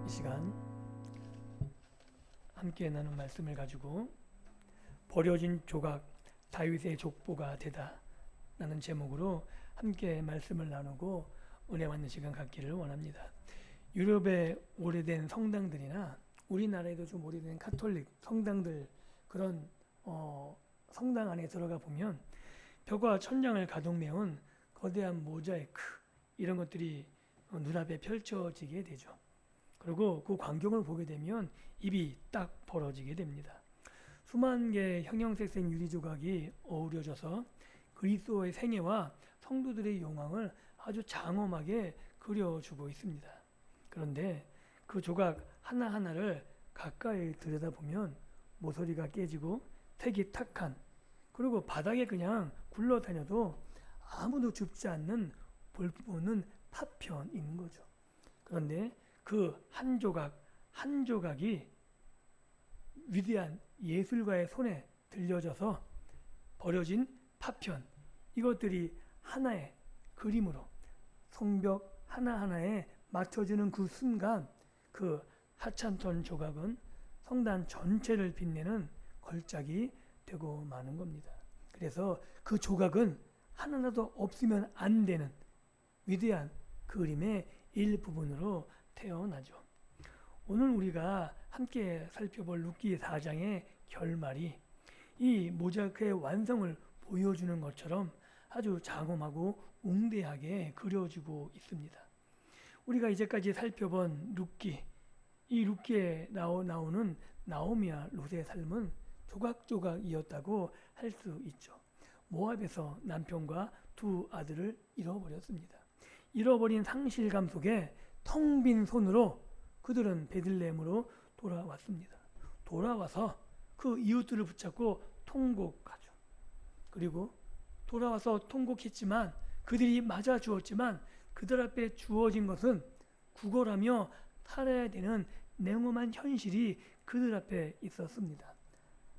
이 시간 함께 나눈 말씀을 가지고 버려진 조각 다윗의 족보가 되다 라는 제목으로 함께 말씀을 나누고 은혜 받는 시간 갖기를 원합니다. 유럽의 오래된 성당들이나 우리나라에도 좀 오래된 가톨릭 성당들 그런 성당 안에 들어가 보면 벽과 천장을 가득 메운 거대한 모자이크 이런 것들이 눈앞에 펼쳐지게 되죠. 그리고 그 광경을 보게 되면 입이 딱 벌어지게 됩니다. 수만 개의 형형색색 유리 조각이 어우러져서 그리스도의 생애와 성도들의 영광을 아주 장엄하게 그려주고 있습니다. 그런데 그 조각 하나하나를 가까이 들여다보면 모서리가 깨지고 색이 탁한 그리고 바닥에 그냥 굴러다녀도 아무도 줍지 않는 볼품없는 파편인 거죠. 그런데 그 한 조각 한 조각이 위대한 예술가의 손에 들려져서 버려진 파편 이것들이 하나의 그림으로 성벽 하나하나에 맞춰지는 그 순간 그 하찮던 조각은 성단 전체를 빛내는 걸작이 되고 마는 겁니다. 그래서 그 조각은 하나라도 없으면 안 되는 위대한 그림의 일부분으로 태어나죠. 오늘 우리가 함께 살펴볼 룻기 4장의 결말이 이 모자이크의 완성을 보여주는 것처럼 아주 장엄하고 웅대하게 그려지고 있습니다. 우리가 이제까지 살펴본 룻기, 이 룻기에 나오는 나오미와 룻의 삶은 조각조각이었다고 할 수 있죠. 모압에서 남편과 두 아들을 잃어버렸습니다. 잃어버린 상실감 속에 텅 빈 손으로 그들은 베들레헴으로 돌아왔습니다. 돌아와서 그 이웃들을 붙잡고 통곡하죠. 그리고 돌아와서 통곡했지만 그들이 맞아 주었지만 그들 앞에 주어진 것은 구걸하며 살아야 되는 냉엄한 현실이 그들 앞에 있었습니다.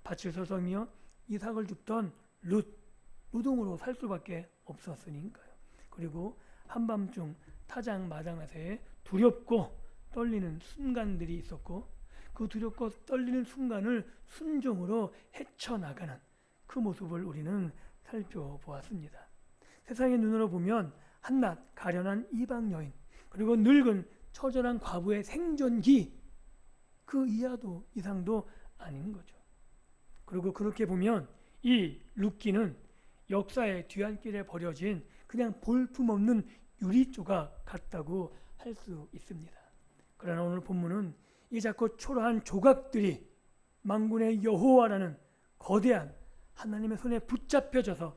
밭을 서성이며 이삭을 줍던 룻, 노동으로 살 수밖에 없었으니까요. 그리고 한밤중 타작마당에서의 두렵고 떨리는 순간들이 있었고 그 두렵고 떨리는 순간을 순종으로 헤쳐나가는 그 모습을 우리는 살펴보았습니다. 세상의 눈으로 보면 한낱 가련한 이방 여인 그리고 늙은 처절한 과부의 생존기 그 이하도 이상도 아닌 거죠. 그리고 그렇게 보면 이 룻기는 역사의 뒤안길에 버려진 그냥 볼품없는 유리조각 같다고 할 수 있습니다. 그러나 오늘 본문은 이 작고 초라한 조각들이 만군의 여호와라는 거대한 하나님의 손에 붙잡혀져서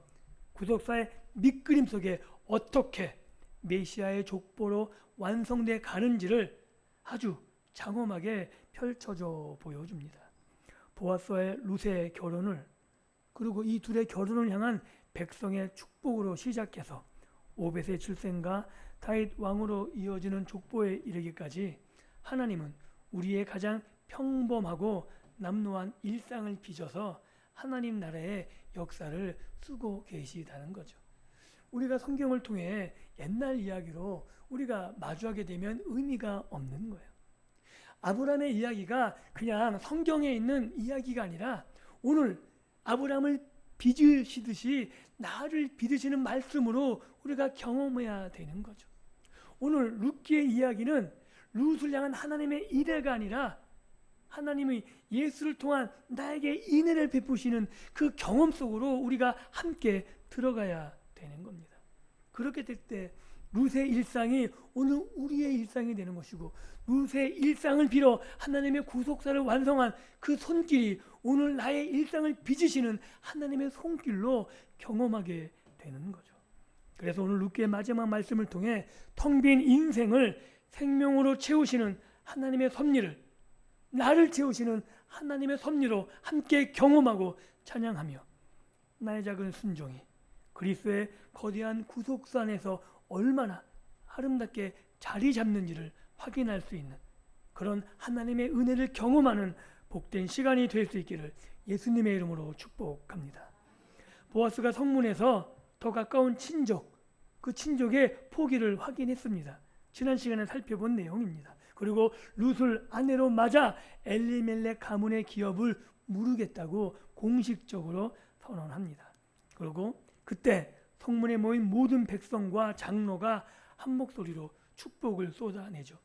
구속사의 밑그림 속에 어떻게 메시아의 족보로 완성돼 가는지를 아주 장엄하게 펼쳐져 보여줍니다. 보아스와의 룻의 결혼을 그리고 이 둘의 결혼을 향한 백성의 축복으로 시작해서 오벳의 출생과 다윗 왕으로 이어지는 족보에 이르기까지 하나님은 우리의 가장 평범하고 남루한 일상을 빚어서 하나님 나라의 역사를 쓰고 계시다는 거죠. 우리가 성경을 통해 옛날 이야기로 우리가 마주하게 되면 의미가 없는 거예요. 아브라함의 이야기가 그냥 성경에 있는 이야기가 아니라 오늘 아브라함을 빚으시듯이 나를 빚으시는 말씀으로 우리가 경험해야 되는 거죠. 오늘 룻기의 이야기는 룻을 향한 하나님의 이래가 아니라 하나님의 예수를 통한 나에게 인애를 베푸시는 그 경험 속으로 우리가 함께 들어가야 되는 겁니다. 그렇게 될 때 룻의 일상이 오늘 우리의 일상이 되는 것이고 룻의 일상을 빌어 하나님의 구속사를 완성한 그 손길이 오늘 나의 일상을 빚으시는 하나님의 손길로 경험하게 되는 거죠. 그래서 오늘 룻기의 마지막 말씀을 통해 텅 빈 인생을 생명으로 채우시는 하나님의 섭리를 나를 채우시는 하나님의 섭리로 함께 경험하고 찬양하며 나의 작은 순종이 그리스도의 거대한 구속사 안에서 얼마나 아름답게 자리 잡는지를 확인할 수 있는 그런 하나님의 은혜를 경험하는 복된 시간이 될 수 있기를 예수님의 이름으로 축복합니다. 보아스가 성문에서 더 가까운 친족, 그 친족의 포기를 확인했습니다. 지난 시간에 살펴본 내용입니다. 그리고 룻을 아내로 맞아 엘리멜렉 가문의 기업을 무르겠다고 공식적으로 선언합니다. 그리고 그때 성문에 모인 모든 백성과 장로가 한 목소리로 축복을 쏟아내죠.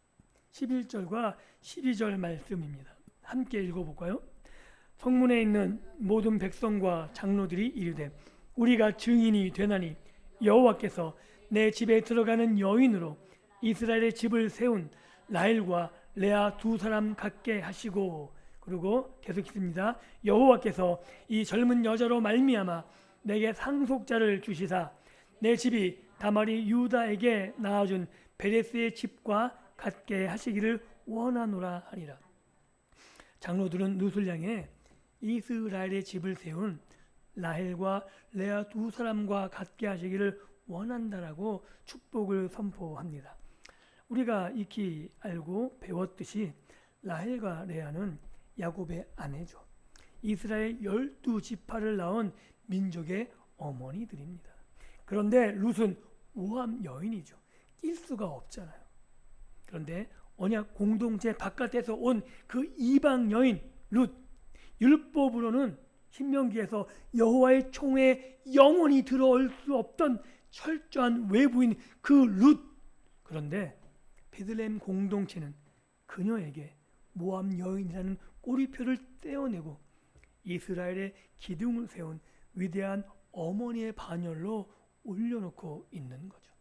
11절과 12절 말씀입니다. 함께 읽어볼까요? 성문에 있는 모든 백성과 장로들이 이르되 우리가 증인이 되나니 여호와께서 내 집에 들어가는 여인으로 이스라엘의 집을 세운 라헬과 레아 두 사람 같게 하시고, 그리고 계속 있습니다. 여호와께서 이 젊은 여자로 말미암아 내게 상속자를 주시사 내 집이 다말이 유다에게 낳아준 베레스의 집과 같게 하시기를 원하노라 하니라. 장로들은 룻을 향해 이스라엘의 집을 세운 라헬과 레아 두 사람과 같게 하시기를 원한다라고 축복을 선포합니다. 우리가 익히 알고 배웠듯이 라헬과 레아는 야곱의 아내죠. 이스라엘 12지파를 낳은 민족의 어머니들입니다. 그런데 룻은 모함 여인이죠. 낄 수가 없잖아요. 그런데 언약 공동체 바깥에서 온 그 이방 여인 룻, 율법으로는 신명기에서 여호와의 총회에 영원히 들어올 수 없던 철저한 외부인 그 룻. 그런데 베들레헴 공동체는 그녀에게 모함 여인이라는 꼬리표를 떼어내고 이스라엘의 기둥을 세운 위대한 어머니의 반열로 올려놓고 있는 거죠.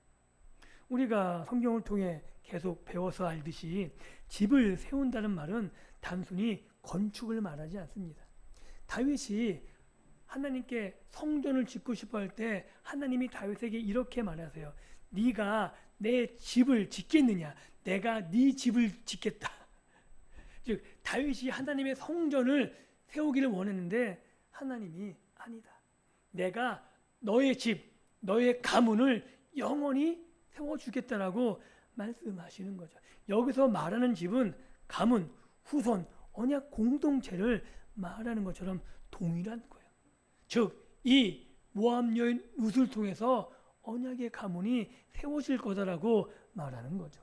우리가 성경을 통해 계속 배워서 알듯이 집을 세운다는 말은 단순히 건축을 말하지 않습니다. 다윗이 하나님께 성전을 짓고 싶어 할 때 하나님이 다윗에게 이렇게 말하세요. 네가 내 집을 짓겠느냐? 내가 네 집을 짓겠다. 즉 다윗이 하나님의 성전을 세우기를 원했는데 하나님이 아니다. 내가 너의 집, 너의 가문을 영원히 세워주겠다라고 말씀하시는 거죠. 여기서 말하는 집은 가문, 후손, 언약 공동체를 말하는 것처럼 동일한 거예요. 즉 이 모함 여인 룻을 통해서 언약의 가문이 세워질 거다라고 말하는 거죠.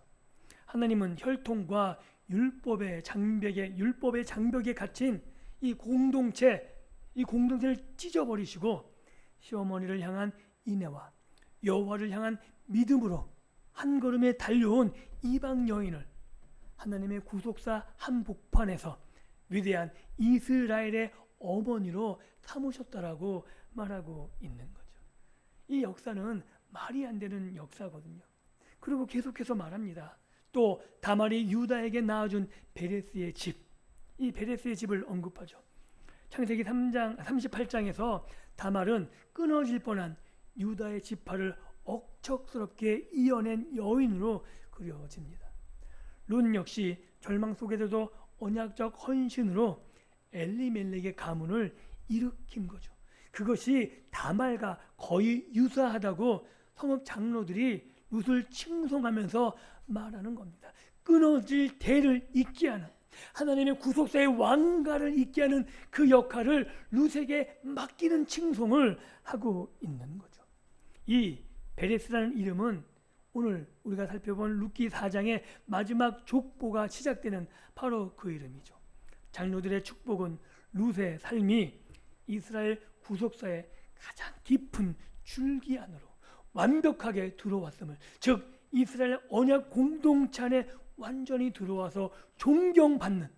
하나님은 혈통과 율법의 장벽에 갇힌 이 공동체를 찢어버리시고 시어머니를 향한 인애와 여호와를 향한 믿음으로 한 걸음에 달려온 이방 여인을 하나님의 구속사 한복판에서 위대한 이스라엘의 어머니로 삼으셨다라고 말하고 있는 거죠. 이 역사는 말이 안 되는 역사거든요. 그리고 계속해서 말합니다. 또 다말이 유다에게 낳아준 베레스의 집, 이 베레스의 집을 언급하죠. 창세기 38장에서 다말은 끊어질 뻔한 유다의 지파를 억척스럽게 이어낸 여인으로 그려집니다. 룻 역시 절망 속에서도 언약적 헌신으로 엘리멜렉의 가문을 일으킨 거죠. 그것이 다말과 거의 유사하다고 성읍 장로들이 룻을 칭송하면서 말하는 겁니다. 끊어질 대를 잇게 하는, 하나님의 구속사의 왕가를 잇게 하는 그 역할을 룻에게 맡기는 칭송을 하고 있는 거죠. 이 베레스라는 이름은 오늘 우리가 살펴본 룻기 4장의 마지막 족보가 시작되는 바로 그 이름이죠. 장로들의 축복은 룻의 삶이 이스라엘 구속사의 가장 깊은 줄기 안으로 완벽하게 들어왔음을, 즉 이스라엘 언약 공동체 안에 완전히 들어와서 존경받는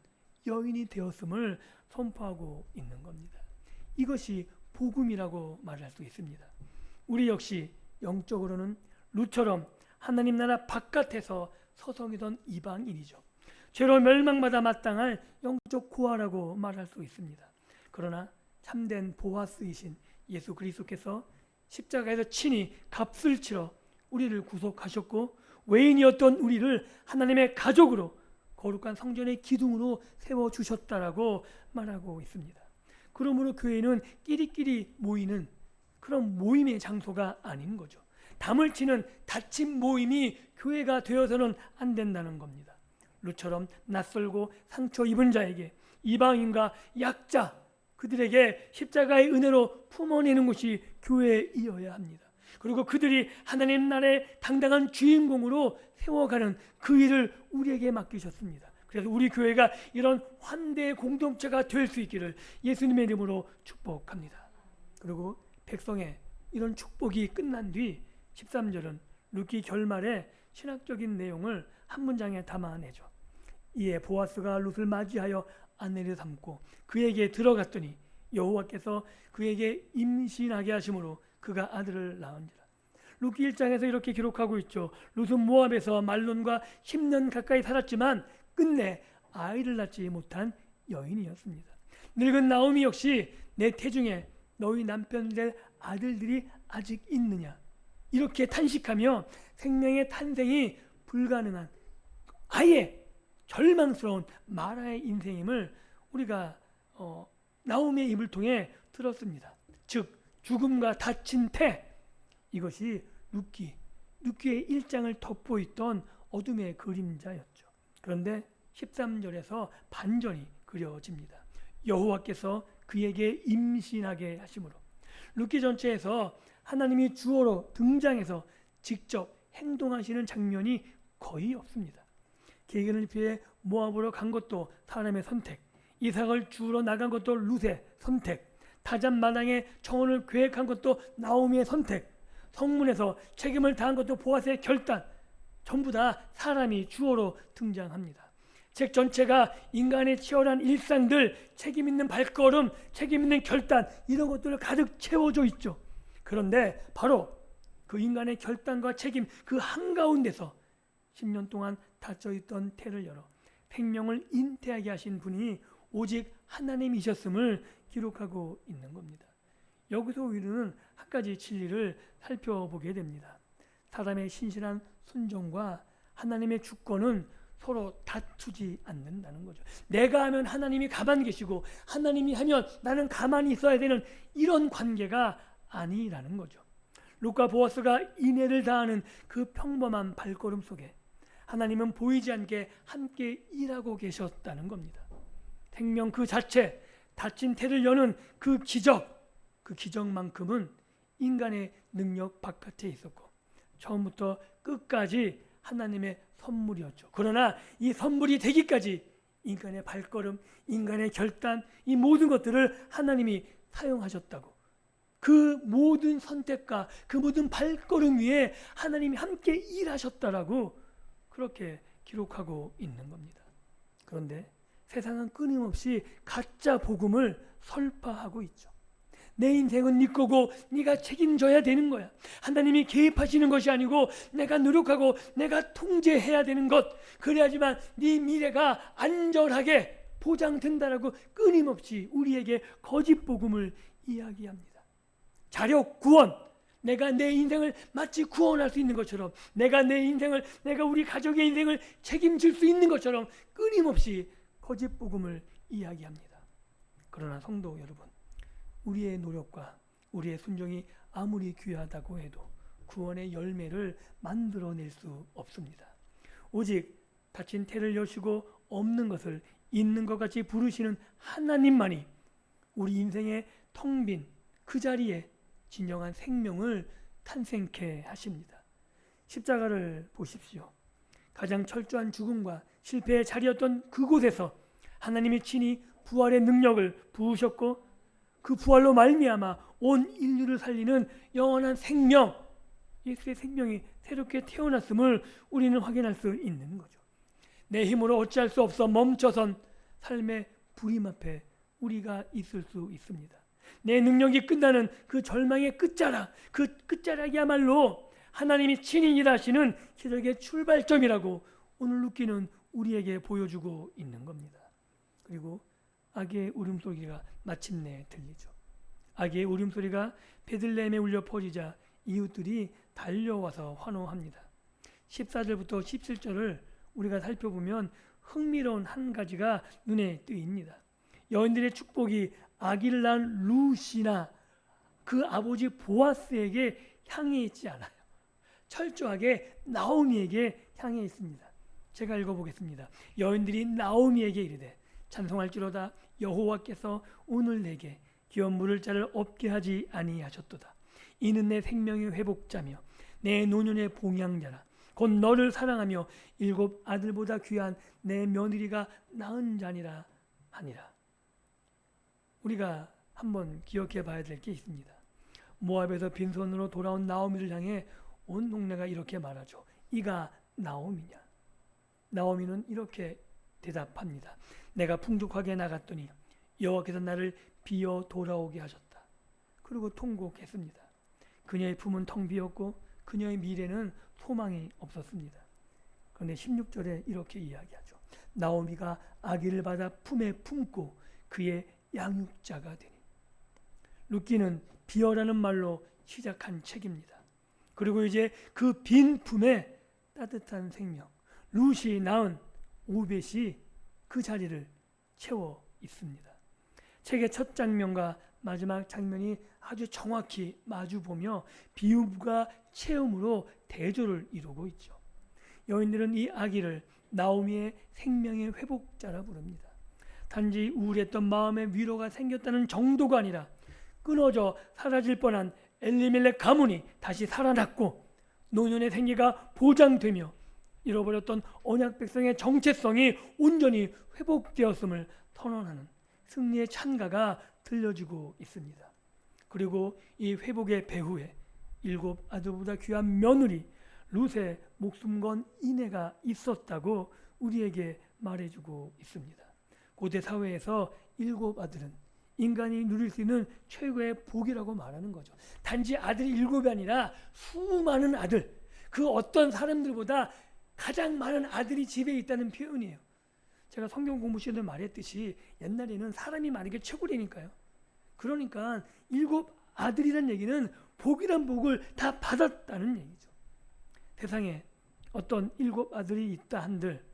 여인이 되었음을 선포하고 있는 겁니다. 이것이 복음이라고 말할 수 있습니다. 우리 역시 영적으로는 룻처럼 하나님 나라 바깥에서 서성이던 이방인이죠. 죄로 멸망받아 마땅할 영적 고아라고 말할 수 있습니다. 그러나 참된 보아스이신 예수 그리스도께서 십자가에서 친히 값을 치러 우리를 구속하셨고 외인이었던 우리를 하나님의 가족으로 거룩한 성전의 기둥으로 세워주셨다라고 말하고 있습니다. 그러므로 교회는 끼리끼리 모이는 그런 모임의 장소가 아닌 거죠. 담을 치는 닫힌 모임이 교회가 되어서는 안 된다는 겁니다. 룻처럼 낯설고 상처 입은 자에게, 이방인과 약자, 그들에게 십자가의 은혜로 품어내는 것이 교회이어야 합니다. 그리고 그들이 하나님 나라의 당당한 주인공으로 세워가는 그 일을 우리에게 맡기셨습니다. 그래서 우리 교회가 이런 환대의 공동체가 될 수 있기를 예수님의 이름으로 축복합니다. 그리고 백성의 이런 축복이 끝난 뒤 13절은 룻기 결말에 신학적인 내용을 한 문장에 담아내죠. 이에 보아스가 룻을 맞이하여 아내를 삼고 그에게 들어갔더니 여호와께서 그에게 임신하게 하심으로 그가 아들을 낳은지라. 룻기 1장에서 이렇게 기록하고 있죠. 룻은 모압에서 말론과 10년 가까이 살았지만 끝내 아이를 낳지 못한 여인이었습니다. 늙은 나오미 역시 내 태중에 너희 남편 될 아들들이 아직 있느냐 이렇게 탄식하며 생명의 탄생이 불가능한 아예 절망스러운 마라의 인생임을 우리가 나오미의 입을 통해 들었습니다. 즉 죽음과 닫힌 태, 이것이 룻기의 1장을 덮고있던 어둠의 그림자였죠. 그런데 13절에서 반전이 그려집니다. 여호와께서 그에게 임신하게 하심으로. 룻기 전체에서 하나님이 주어로 등장해서 직접 행동하시는 장면이 거의 없습니다. 계기를 피해 모압으로 간 것도 사람의 선택, 이삭을 주우러 나간 것도 룻의 선택, 타잔 마당에 청혼을 계획한 것도 나오미의 선택, 성문에서 책임을 다한 것도 보아스의 결단, 전부 다 사람이 주어로 등장합니다. 책 전체가 인간의 치열한 일상들, 책임 있는 발걸음, 책임 있는 결단, 이런 것들을 가득 채워져 있죠. 그런데 바로 그 인간의 결단과 책임 그 한가운데서 10년 동안 닫혀있던 태를 열어 생명을 잉태하게 하신 분이 오직 하나님이셨음을 기록하고 있는 겁니다. 여기서 우리는 한 가지 진리를 살펴보게 됩니다. 사람의 신실한 순종과 하나님의 주권은 서로 다투지 않는다는 거죠. 내가 하면 하나님이 가만히 계시고 하나님이 하면 나는 가만히 있어야 되는 이런 관계가 아니라는 거죠. 룻과 보아스가 인애를 다하는 그 평범한 발걸음 속에 하나님은 보이지 않게 함께 일하고 계셨다는 겁니다. 생명 그 자체, 닫힌 태를 여는 그 기적만큼은 인간의 능력 바깥에 있었고 처음부터 끝까지 하나님의 선물이었죠. 그러나 이 선물이 되기까지 인간의 발걸음, 인간의 결단, 이 모든 것들을 하나님이 사용하셨다고. 그 모든 선택과 그 모든 발걸음 위에 하나님이 함께 일하셨다라고 그렇게 기록하고 있는 겁니다. 그런데 세상은 끊임없이 가짜 복음을 설파하고 있죠. 내 인생은 네 거고 네가 책임져야 되는 거야. 하나님이 개입하시는 것이 아니고 내가 노력하고 내가 통제해야 되는 것, 그래야지만 네 미래가 안전하게 보장된다라고 끊임없이 우리에게 거짓 복음을 이야기합니다. 자력, 구원, 내가 내 인생을 마치 구원할 수 있는 것처럼, 내가 우리 가족의 인생을 책임질 수 있는 것처럼 끊임없이 거짓 복음을 이야기합니다. 그러나 성도 여러분, 우리의 노력과 우리의 순종이 아무리 귀하다고 해도 구원의 열매를 만들어낼 수 없습니다. 오직 닫힌 태를 여시고 없는 것을 있는 것 같이 부르시는 하나님만이 우리 인생의 텅 빈 그 자리에 진정한 생명을 탄생케 하십니다. 십자가를 보십시오. 가장 철저한 죽음과 실패의 자리였던 그곳에서 하나님이 친히 부활의 능력을 부으셨고 그 부활로 말미암아 온 인류를 살리는 영원한 생명, 예수의 생명이 새롭게 태어났음을 우리는 확인할 수 있는 거죠. 내 힘으로 어찌할 수 없어 멈춰선 삶의 불임 앞에 우리가 있을 수 있습니다. 내 능력이 끝나는 그 절망의 끝자락, 그 끝자락이야말로 하나님이 친히 일하시는 기적의 출발점이라고 오늘 룻기는 우리에게 보여주고 있는 겁니다. 그리고 악의 울음소리가 마침내 들리죠. 악의 울음소리가 베들레헴에 울려 퍼지자 이웃들이 달려와서 환호합니다. 14절부터 17절을 우리가 살펴보면 흥미로운 한 가지가 눈에 띄입니다. 여인들의 축복이 아기를 낳은 룻이나 그 아버지 보아스에게 향해 있지 않아요. 철저하게 나오미에게 향해 있습니다. 제가 읽어보겠습니다. 여인들이 나오미에게 이르되 찬송할지로다 여호와께서 오늘 내게 기업 물을 자를 없게 하지 아니하셨도다. 이는 내 생명의 회복자며 내 노년의 봉양자라. 곧 너를 사랑하며 7 아들보다 귀한 내 며느리가 낳은 자니라 하니라. 우리가 한번 기억해 봐야 될 게 있습니다. 모압에서 빈손으로 돌아온 나오미를 향해 온 동네가 이렇게 말하죠. 이가 나오미냐? 나오미는 이렇게 대답합니다. 내가 풍족하게 나갔더니 여호와께서 나를 비어 돌아오게 하셨다. 그리고 통곡했습니다. 그녀의 품은 텅 비었고 그녀의 미래는 소망이 없었습니다. 그런데 16절에 이렇게 이야기하죠. 나오미가 아기를 받아 품에 품고 그의 양육자가 되니. 룻기는 비어라는 말로 시작한 책입니다. 그리고 이제 그 빈 품에 따뜻한 생명, 룻이 낳은 오벳이 그 자리를 채워 있습니다. 책의 첫 장면과 마지막 장면이 아주 정확히 마주보며 비유가 체험으로 대조를 이루고 있죠. 여인들은 이 아기를 나오미의 생명의 회복자라 부릅니다. 단지 우울했던 마음에 위로가 생겼다는 정도가 아니라 끊어져 사라질 뻔한 엘리멜렉 가문이 다시 살아났고 노년의 생계가 보장되며 잃어버렸던 언약 백성의 정체성이 온전히 회복되었음을 선언하는 승리의 찬가가 들려지고 있습니다. 그리고 이 회복의 배후에 7 아들보다 귀한 며느리 룻의 목숨 건 인애가 있었다고 우리에게 말해주고 있습니다. 고대 사회에서 7 아들은 인간이 누릴 수 있는 최고의 복이라고 말하는 거죠. 단지 아들이 7이 아니라 수많은 아들, 그 어떤 사람들보다 가장 많은 아들이 집에 있다는 표현이에요. 제가 성경 공부 시간에 말했듯이 옛날에는 사람이 많은 게 최고라니까요. 그러니까 7 아들이란 얘기는 복이란 복을 다 받았다는 얘기죠. 세상에 어떤 7 아들이 있다 한들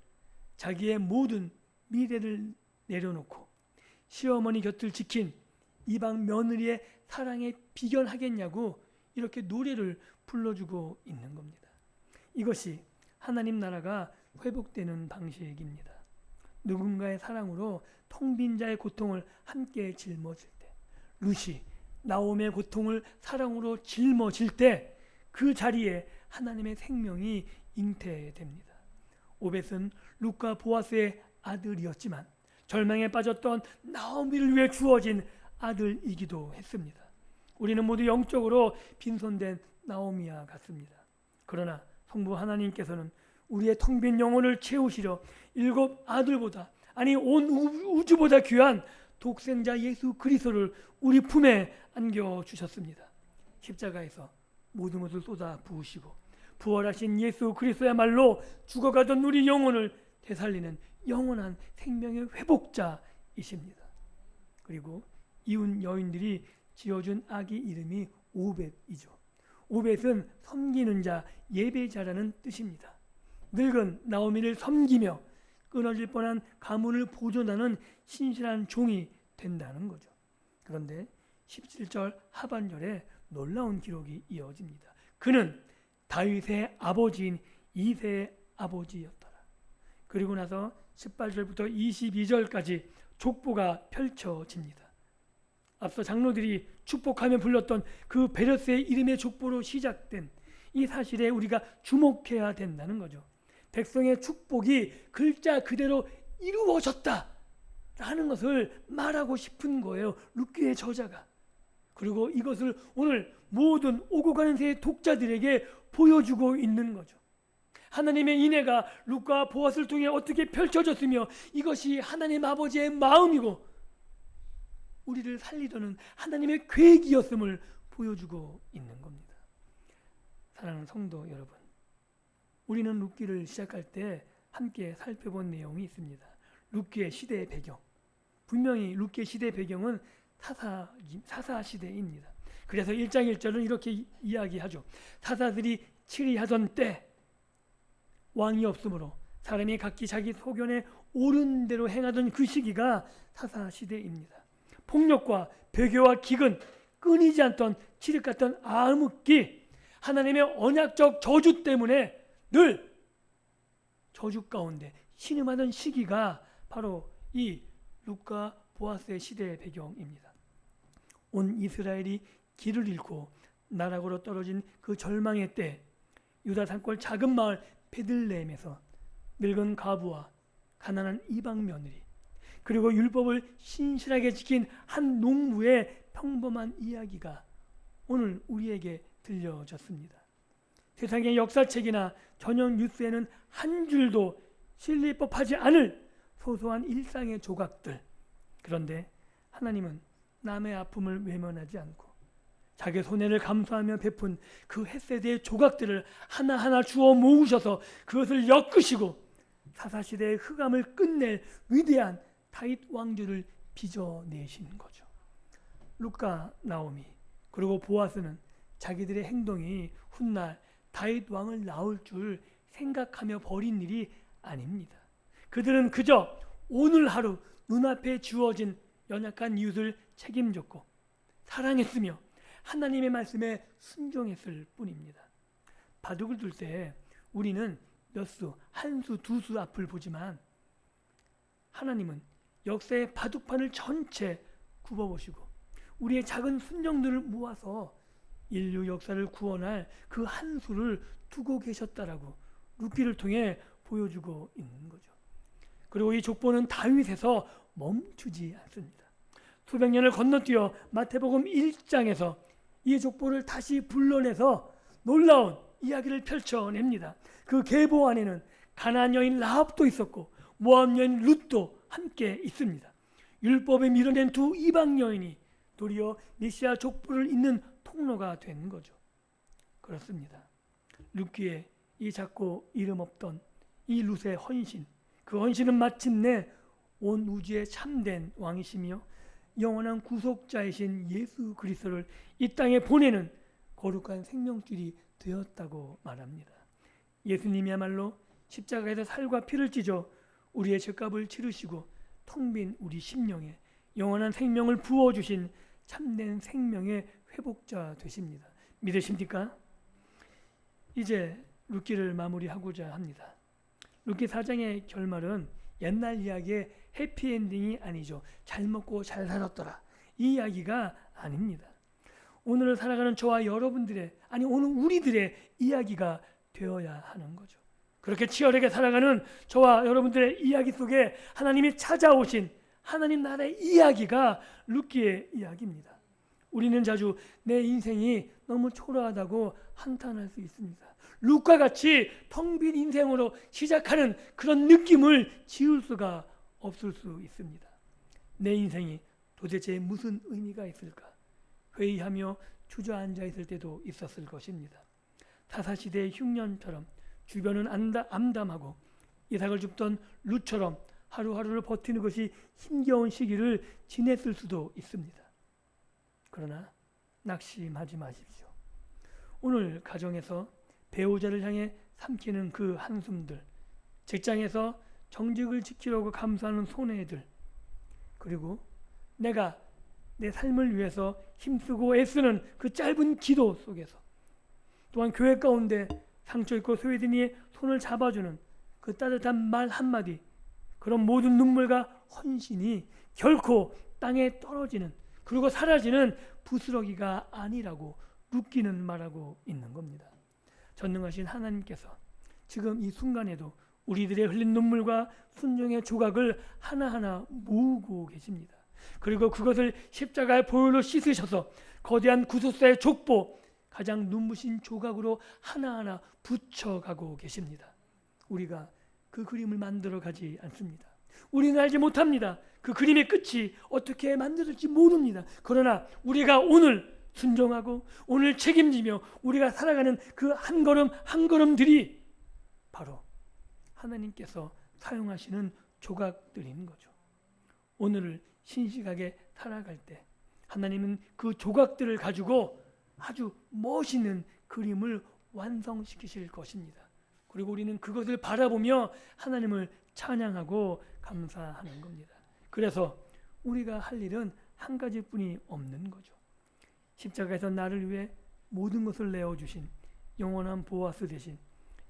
자기의 모든 미래를 내려놓고 시어머니 곁을 지킨 이방 며느리의 사랑에 비견하겠냐고 이렇게 노래를 불러주고 있는 겁니다. 이것이 하나님 나라가 회복되는 방식입니다. 누군가의 사랑으로 텅 빈 자의 고통을 함께 짊어질 때, 룻이 나오미의 고통을 사랑으로 짊어질 때 그 자리에 하나님의 생명이 잉태됩니다. 오벳은 룻과 보아스의 아들이었지만 절망에 빠졌던 나오미를 위해 주어진 아들이기도 했습니다. 우리는 모두 영적으로 빈손된 나오미와 같습니다. 그러나 성부 하나님께서는 우리의 텅 빈 영혼을 채우시려 7 아들보다, 아니 온 우주보다 귀한 독생자 예수 그리스도를 우리 품에 안겨주셨습니다. 십자가에서 모든 것을 쏟아 부으시고 부활하신 예수 그리스도야말로 죽어가던 우리 영혼을 되살리는 영원한 생명의 회복자이십니다. 그리고 이웃 여인들이 지어준 아기 이름이 오벳이죠. 오벳은 섬기는 자, 예배자라는 뜻입니다. 늙은 나오미를 섬기며 끊어질 뻔한 가문을 보존하는 신실한 종이 된다는 거죠. 그런데 17절 하반절에 놀라운 기록이 이어집니다. 그는 다윗의 아버지인 이새의 아버지였더라. 그리고 나서 18절부터 22절까지 족보가 펼쳐집니다. 앞서 장로들이 축복하며 불렀던 그 베레스의 이름의 족보로 시작된 이 사실에 우리가 주목해야 된다는 거죠. 백성의 축복이 글자 그대로 이루어졌다 라는 것을 말하고 싶은 거예요, 룻기의 저자가. 그리고 이것을 오늘 모든 오고 가는 세의 독자들에게 보여주고 있는 거죠. 하나님의 인애가 룻과 보아스를 통해 어떻게 펼쳐졌으며 이것이 하나님 아버지의 마음이고 우리를 살리려는 하나님의 계획이었음을 보여주고 있는 겁니다. 사랑하는 성도 여러분, 우리는 룻기를 시작할 때 함께 살펴본 내용이 있습니다. 룻기의 시대의 배경, 분명히 룻기의 시대의 배경은 사사 시대입니다. 그래서 1장 1절은 이렇게 이야기하죠. 사사들이 치리하던 때 왕이 없으므로 사람이 각기 자기 소견에 옳은 대로 행하던 그 시기가 사사 시대입니다. 폭력과 배교와 기근, 끊이지 않던 칠흑 같던 암흑기, 하나님의 언약적 저주 때문에 늘 저주 가운데 신음하던 시기가 바로 이 룻과 보아스의 시대의 배경입니다. 온 이스라엘이 길을 잃고 나락으로 떨어진 그 절망의 때 유다 산골 작은 마을 베들레헴에서 늙은 과부와 가난한 이방 며느리 그리고 율법을 신실하게 지킨 한 농부의 평범한 이야기가 오늘 우리에게 들려졌습니다. 세상의 역사책이나 저녁 뉴스에는 한 줄도 실릴 법하지 않을 소소한 일상의 조각들. 그런데 하나님은 남의 아픔을 외면하지 않고 자기 손해를 감수하며 베푼 그 햇세대의 조각들을 하나하나 주워 모으셔서 그것을 엮으시고 사사시대의 흑암을 끝낼 위대한 다윗 왕조를 빚어내신 거죠. 룻과 나오미 그리고 보아스는 자기들의 행동이 훗날 다윗 왕을 낳을 줄 생각하며 벌인 일이 아닙니다. 그들은 그저 오늘 하루 눈앞에 주어진 연약한 이웃을 책임졌고 사랑했으며 하나님의 말씀에 순종했을 뿐입니다. 바둑을 둘 때 우리는 몇 수, 한 수, 두 수 앞을 보지만 하나님은 역사의 바둑판을 전체 굽어보시고 우리의 작은 순종들을 모아서 인류 역사를 구원할 그 한 수를 두고 계셨다라고 룻기를 통해 보여주고 있는 거죠. 그리고 이 족보는 다윗에서 멈추지 않습니다. 수백 년을 건너뛰어 마태복음 1장에서 이 족보를 다시 불러내서 놀라운 이야기를 펼쳐냅니다. 그 계보 안에는 가나안 여인 라합도 있었고 모압 여인 룻도 함께 있습니다. 율법에 밀어낸 두 이방 여인이 도리어 메시아 족보를 잇는 통로가 된 거죠. 그렇습니다. 룻기에 이 작고 이름 없던 이 룻의 헌신, 그 헌신은 마침내 온 우주의 참된 왕이시며 영원한 구속자이신 예수 그리스도를 이 땅에 보내는 거룩한 생명줄이 되었다고 말합니다. 예수님이야말로 십자가에서 살과 피를 찢어 우리의 죄값을 치르시고 텅 빈 우리 심령에 영원한 생명을 부어주신 참된 생명의 회복자 되십니다. 믿으십니까? 이제 룻기를 마무리하고자 합니다. 룻기 4장의 결말은 옛날 이야기의 해피엔딩이 아니죠. 잘 먹고 잘 살았더라. 이 이야기가 아닙니다. 오늘을 살아가는 저와 여러분들의 아니 오늘 우리들의 이야기가 되어야 하는 거죠. 그렇게 치열하게 살아가는 저와 여러분들의 이야기 속에 하나님이 찾아오신 하나님 나라의 이야기가 룻기의 이야기입니다. 우리는 자주 내 인생이 너무 초라하다고 한탄할 수 있습니다. 룻과 같이 텅 빈 인생으로 시작하는 그런 느낌을 지울 수가 없을 수 있습니다. 내 인생이 도대체 무슨 의미가 있을까? 회의하며 주저앉아 있을 때도 있었을 것입니다. 사사시대의 흉년처럼 주변은 암담하고 이삭을 줍던 룻처럼 하루하루를 버티는 것이 힘겨운 시기를 지냈을 수도 있습니다. 그러나 낙심하지 마십시오. 오늘 가정에서 배우자를 향해 삼키는 그 한숨들, 직장에서 정직을 지키려고 감수하는 손해들, 그리고 내가 내 삶을 위해서 힘쓰고 애쓰는 그 짧은 기도 속에서 또한 교회 가운데 상처 있고 소외된 이의 손을 잡아주는 그 따뜻한 말 한마디, 그런 모든 눈물과 헌신이 결코 땅에 떨어지는 그리고 사라지는 부스러기가 아니라고 룻기는 말하고 있는 겁니다. 전능하신 하나님께서 지금 이 순간에도 우리들의 흘린 눈물과 순종의 조각을 하나하나 모으고 계십니다. 그리고 그것을 십자가의 보혈로 씻으셔서 거대한 구속사의 족보, 가장 눈부신 조각으로 하나하나 붙여가고 계십니다. 우리가 그 그림을 만들어 가지 않습니다. 우리는 알지 못합니다. 그 그림의 끝이 어떻게 만들어질지 모릅니다. 그러나 우리가 오늘 순종하고 오늘 책임지며 우리가 살아가는 그 한 걸음 한 걸음들이 바로 하나님께서 사용하시는 조각들인 거죠. 오늘을 신실하게 살아갈 때 하나님은 그 조각들을 가지고 아주 멋있는 그림을 완성시키실 것입니다. 그리고 우리는 그것을 바라보며 하나님을 찬양하고 감사하는 겁니다. 그래서 우리가 할 일은 한 가지뿐이 없는 거죠. 십자가에서 나를 위해 모든 것을 내어주신 영원한 보아스 되신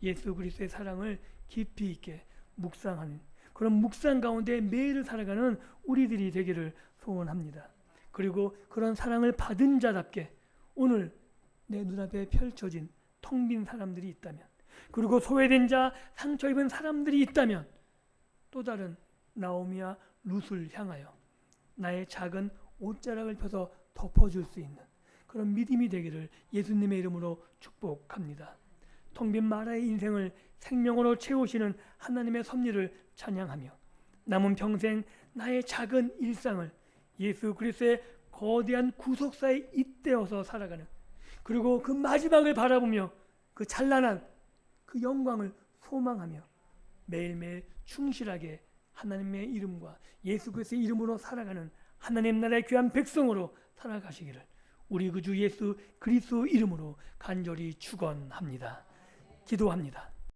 예수 그리스도의 사랑을 깊이 있게 묵상하는 그런 묵상 가운데 매일을 살아가는 우리들이 되기를 소원합니다. 그리고 그런 사랑을 받은 자답게 오늘 내 눈앞에 펼쳐진 텅 빈 사람들이 있다면, 그리고 소외된 자, 상처 입은 사람들이 있다면, 또 다른 나오미와 룻을 향하여 나의 작은 옷자락을 펴서 덮어줄 수 있는 그런 믿음이 되기를 예수님의 이름으로 축복합니다. 텅 빈 마라의 인생을 생명으로 채우시는 하나님의 섭리를 찬양하며 남은 평생 나의 작은 일상을 예수 그리스도의 거대한 구속사에 잇대어서 살아가는, 그리고 그 마지막을 바라보며 그 찬란한 그 영광을 소망하며 매일매일 충실하게 하나님의 이름과 예수 그리스도의 이름으로 살아가는 하나님 나라의 귀한 백성으로 살아가시기를 우리 구주 예수 그리스도 이름으로 간절히 축원합니다. 기도합니다.